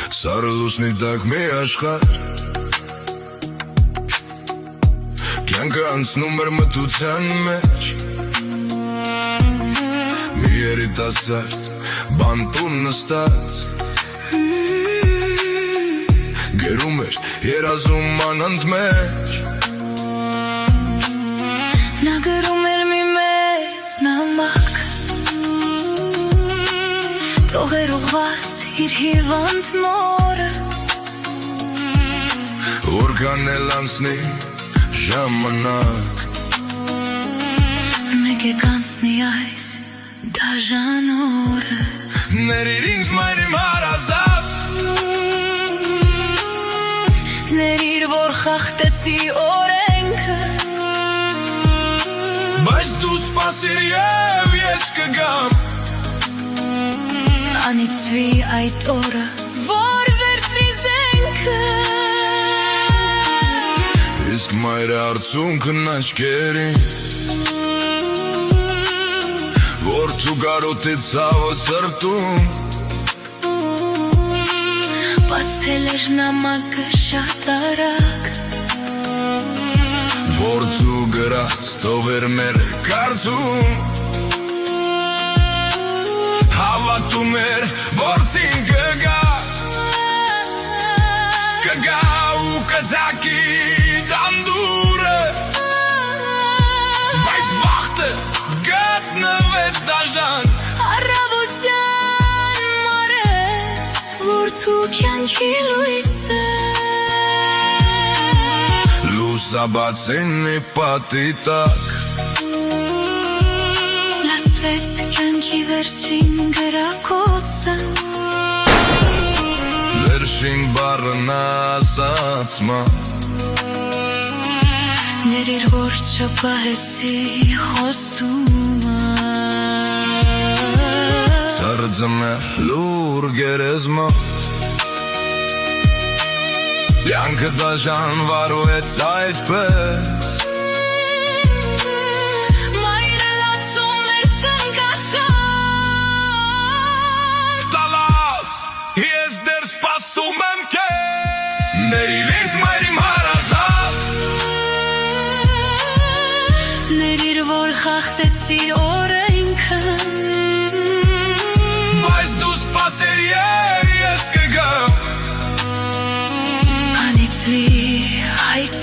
Սարը լուսնի տակ մի աշխարհ Կյանքը անցնում էր մթության մեջ Մի երիտասարդ բանտում նստած Գերում էր երազում անանդ մեջ Նա գրում էր մի մեծ նամակ Տողեր ուղված իր հիվանդ մորը Որքան էլ անցնի ժամանակ Մեկ է կանցնի այս դաժան օրը Ներիր ինձ մայր իմ հարազատ Ներիր որ խախտեցի օրենքը Բայց դու սպասիր և ես կգամ Անիծվի այդ օրը, որ վերցրի զենքը Իսկ մայրը արցունքն աչքերին Որդու կարոտի ցավը սրտում Բացել էր նամակը շատ արագ Որդու գրած տովեր մեր կարծում Հավատում էր որդին կգա Կգա ու կձակի դանդուրը Բայց վախտը գտնվեց դաժան Առավոտյան մարեց Որդու կյանքի լույսը Լուսաբացին մի պատի տակ Լասվեց կյանքի վերջին գրակոցը Վերջին բառն ասաց մա Ներիր որ չպահեցի խոստումը Սրձմը լուր գերեզմա Յանքը դաժան վարուեց այդպես Մայրը լացում էր ծնկացան Տալաս, ես դեր սպասում եմ կեզ Ներիր ինձ մայր իմ հարազատ Ներիր որ խախտեցի օրենքը Բայց դու սպասեր ես կգամ Անիծվի այդ